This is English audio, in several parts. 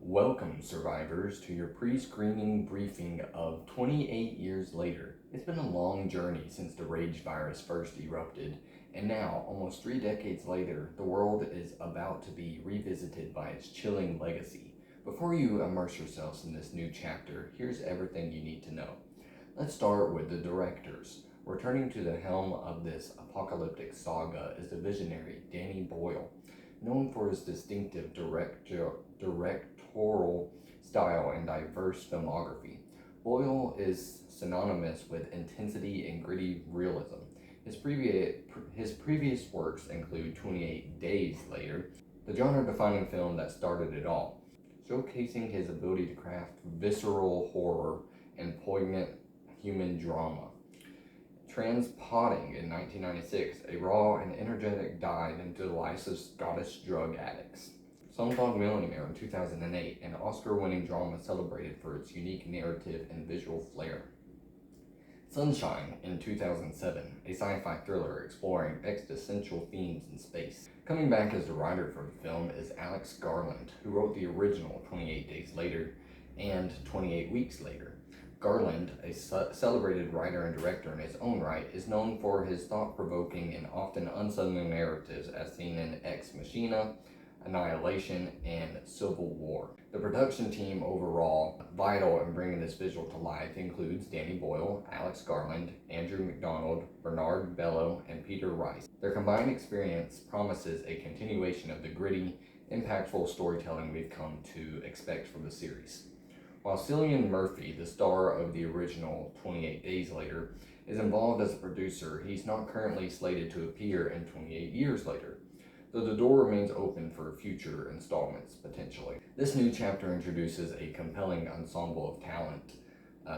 Welcome, survivors, to your pre-screening briefing of 28 years later. It's been a long journey since the rage virus first erupted, and now, almost 3 decades later, the world is about to be revisited by its chilling legacy. Before you immerse yourselves in this new chapter, here's everything you need to know. Let's start with the directors. Returning to the helm of this apocalyptic saga is the visionary Danny Boyle. Known for his distinctive directorial style and diverse filmography, Boyle is synonymous with intensity and gritty realism. His previous works include 28 Days Later, the genre-defining film that started it all, showcasing his ability to craft visceral horror and poignant human drama. Transpotting in 1996, a raw and energetic dive into the lives of Scottish drug addicts. Slumdog Millionaire in 2008, an Oscar-winning drama celebrated for its unique narrative and visual flair. Sunshine in 2007, a sci-fi thriller exploring existential themes in space. Coming back as the writer for the film is Alex Garland, who wrote the original 28 Days Later and 28 Weeks Later. Garland, a celebrated writer and director in his own right, is known for his thought-provoking and often unsettling narratives as seen in Ex Machina, Annihilation, and Civil War. The production team overall, vital in bringing this visual to life, includes Danny Boyle, Alex Garland, Andrew McDonald, Bernard Bello, and Peter Rice. Their combined experience promises a continuation of the gritty, impactful storytelling we've come to expect from the series. While Cillian Murphy, the star of the original 28 Days Later, is involved as a producer, he's not currently slated to appear in 28 Years Later, though the door remains open for future installments, potentially. This new chapter introduces a compelling ensemble of talent,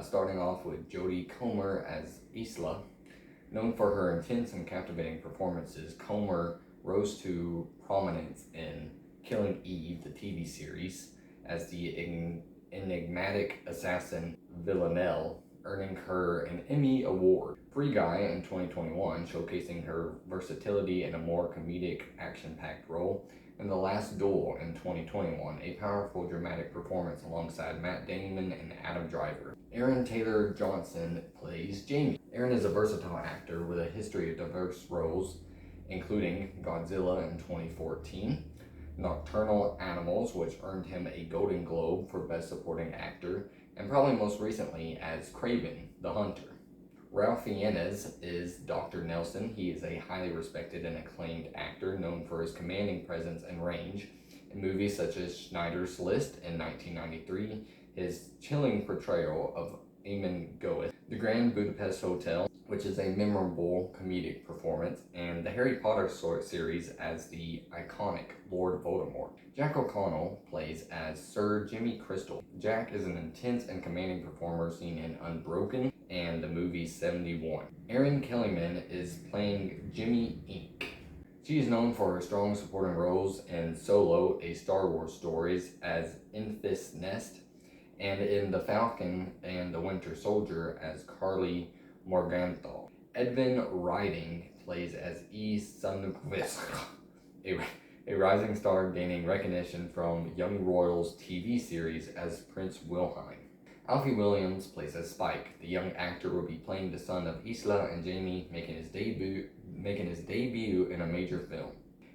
starting off with Jodie Comer as Isla. Known for her intense and captivating performances, Comer rose to prominence in Killing Eve, the TV series, as the enigmatic assassin Villanelle, earning her an Emmy Award. Free Guy in 2021, showcasing her versatility in a more comedic, action-packed role. And The Last Duel in 2021, a powerful dramatic performance alongside Matt Damon and Adam Driver. Aaron Taylor Johnson plays Jamie. Aaron is a versatile actor with a history of diverse roles, including Godzilla in 2014, Nocturnal Animals, which earned him a Golden Globe for Best Supporting Actor, and probably most recently as Kraven the Hunter. Ralph Fiennes is Dr. Nelson. He is a highly respected and acclaimed actor known for his commanding presence and range in movies such as Schindler's List in 1993, his chilling portrayal of Eamon Goeth, The Grand Budapest Hotel, which is a memorable comedic performance, and the Harry Potter series as the iconic Lord Voldemort. Jack O'Connell plays as Sir Jimmy Crystal. Jack is an intense and commanding performer seen in Unbroken and the movie 71. Erin Kellyman is playing Jimmy Inc. She is known for her strong supporting roles in Solo, a Star Wars stories, as Enfys Nest, and in The Falcon and the Winter Soldier as Carly Morgenthau. Edvin Riding plays as E. Sundqvist, a rising star gaining recognition from Young Royals TV series as Prince Wilhelm. Alfie Williams plays as Spike. The young actor will be playing the son of Isla and Jamie, making his debut in a major film.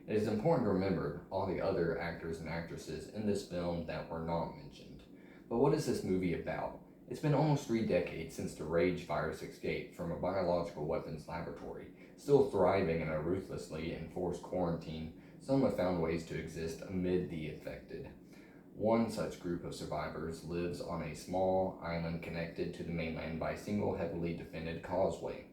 It is important to remember all the other actors and actresses in this film that were not mentioned. But what is this movie about? It's been almost 3 decades since the rage virus escaped from a biological weapons laboratory. Still thriving in a ruthlessly enforced quarantine, some have found ways to exist amid the affected. One such group of survivors lives on a small island connected to the mainland by a single heavily defended causeway.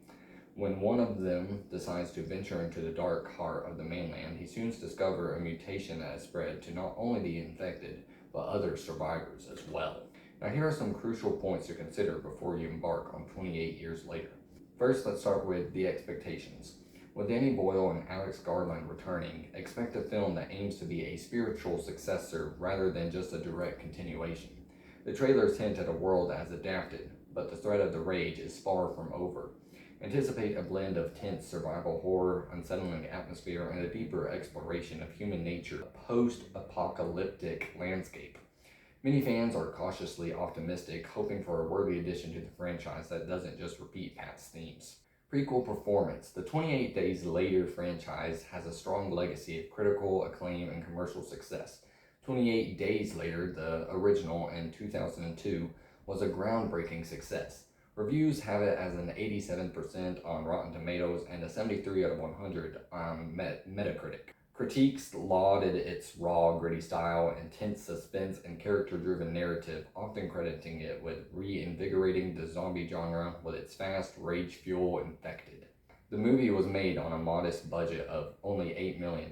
When one of them decides to venture into the dark heart of the mainland, he soon discovers a mutation that has spread to not only the infected, but other survivors as well. Now here are some crucial points to consider before you embark on 28 Years Later. First, let's start with the expectations. With Danny Boyle and Alex Garland returning, expect a film that aims to be a spiritual successor rather than just a direct continuation. The trailers hint at a world that has adapted, but the threat of the rage is far from over. Anticipate a blend of tense survival horror, unsettling atmosphere, and a deeper exploration of human nature, a post-apocalyptic landscape. Many fans are cautiously optimistic, hoping for a worthy addition to the franchise that doesn't just repeat past themes. Prequel performance. The 28 Days Later franchise has a strong legacy of critical acclaim and commercial success. 28 Days Later, the original in 2002, was a groundbreaking success. Reviews have it as an 87% on Rotten Tomatoes and a 73 out of 100 on Metacritic. Critiques lauded its raw, gritty style, intense suspense, and character-driven narrative, often crediting it with reinvigorating the zombie genre with its fast, rage-fuel infected. The movie was made on a modest budget of only $8 million.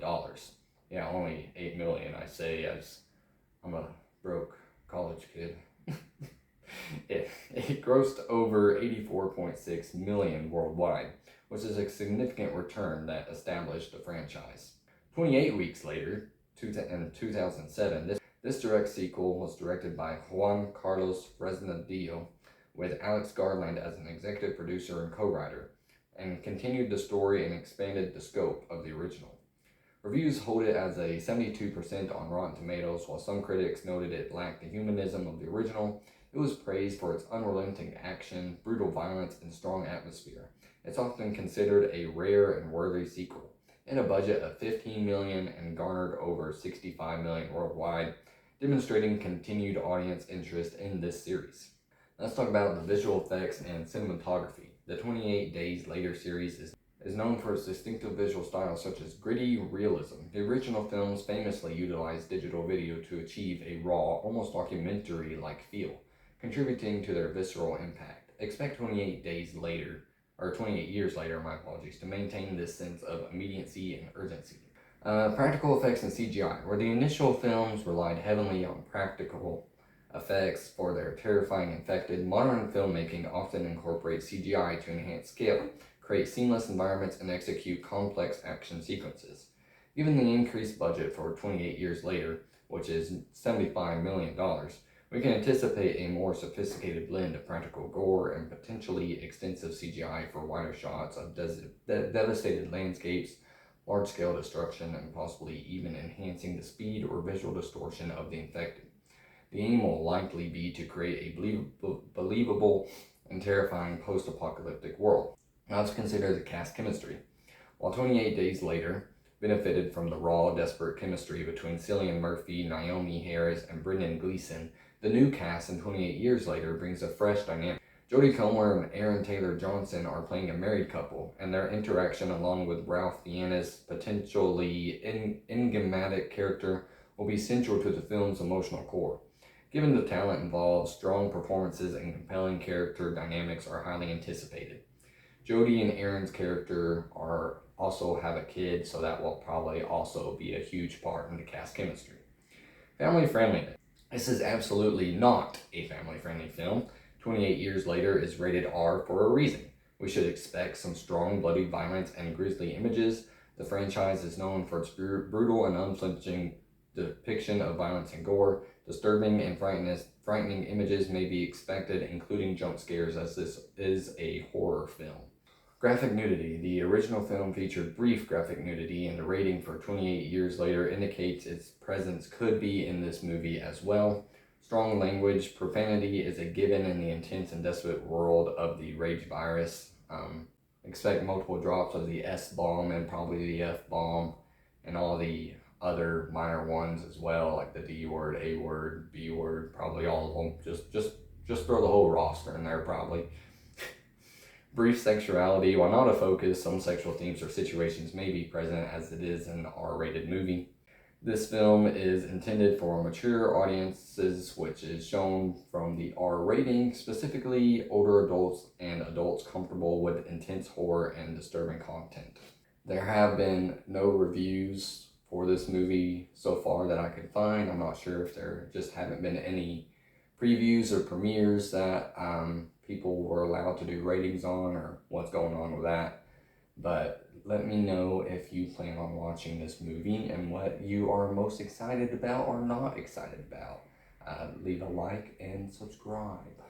Yeah, only $8 million, I say, as I'm a broke college kid. It grossed over $84.6 million worldwide, which is a significant return that established the franchise. 28 weeks later, in 2007, this direct sequel was directed by Juan Carlos Fresnadillo, with Alex Garland as an executive producer and co-writer, and continued the story and expanded the scope of the original. Reviews hold it as a 72% on Rotten Tomatoes, while some critics noted it lacked the humanism of the original. It was praised for its unrelenting action, brutal violence, and strong atmosphere. It's often considered a rare and worthy sequel. In a budget of $15 million and garnered over $65 million worldwide, demonstrating continued audience interest in this series. Let's talk about the visual effects and cinematography. The 28 Days Later series is known for its distinctive visual style such as gritty realism. The original films famously utilized digital video to achieve a raw, almost documentary-like feel, contributing to their visceral impact. Expect 28 Days Later, or 28 years later, my apologies, to maintain this sense of immediacy and urgency. Practical effects and CGI. Where the initial films relied heavily on practical effects for their terrifying infected, modern filmmaking often incorporates CGI to enhance scale, create seamless environments, and execute complex action sequences. Given the increased budget for 28 Years Later, which is $75 million, we can anticipate a more sophisticated blend of practical gore and potentially extensive CGI for wider shots of devastated landscapes, large-scale destruction, and possibly even enhancing the speed or visual distortion of the infected. The aim will likely be to create a believable and terrifying post-apocalyptic world. Now let's consider the cast chemistry. While 28 Days Later benefited from the raw, desperate chemistry between Cillian Murphy, Naomi Harris, and Brendan Gleeson, the new cast in 28 Years Later brings a fresh dynamic. Jodie Comer and Aaron Taylor Johnson are playing a married couple, and their interaction, along with Ralph Fiennes' potentially enigmatic character, will be central to the film's emotional core. Given the talent involved, strong performances and compelling character dynamics are highly anticipated. Jodie and Aaron's character also have a kid, so that will probably also be a huge part in the cast chemistry. Family friendliness. This is absolutely not a family-friendly film. 28 Years Later is rated R for a reason. We should expect some strong, bloody violence and grisly images. The franchise is known for its brutal and unflinching depiction of violence and gore. Disturbing and frightening images may be expected, including jump scares, as this is a horror film. Graphic nudity. The original film featured brief graphic nudity, and the rating for 28 Years Later indicates its presence could be in this movie as well. Strong language. Profanity is a given in the intense and desperate world of the rage virus. Expect multiple drops of the S-bomb and probably the F-bomb and all the other minor ones as well, like the D word, A word, B word, probably all of them. Just throw the whole roster in there probably. Brief sexuality. While not a focus, some sexual themes or situations may be present, as it is an R-rated movie. This film is intended for mature audiences, which is shown from the R rating, specifically older adults and adults comfortable with intense horror and disturbing content. There have been no reviews for this movie so far that I could find. I'm not sure if there just haven't been any previews or premieres that people were allowed to do ratings on, or what's going on with that. But let me know if you plan on watching this movie and what you are most excited about or not excited about. Leave a like and subscribe.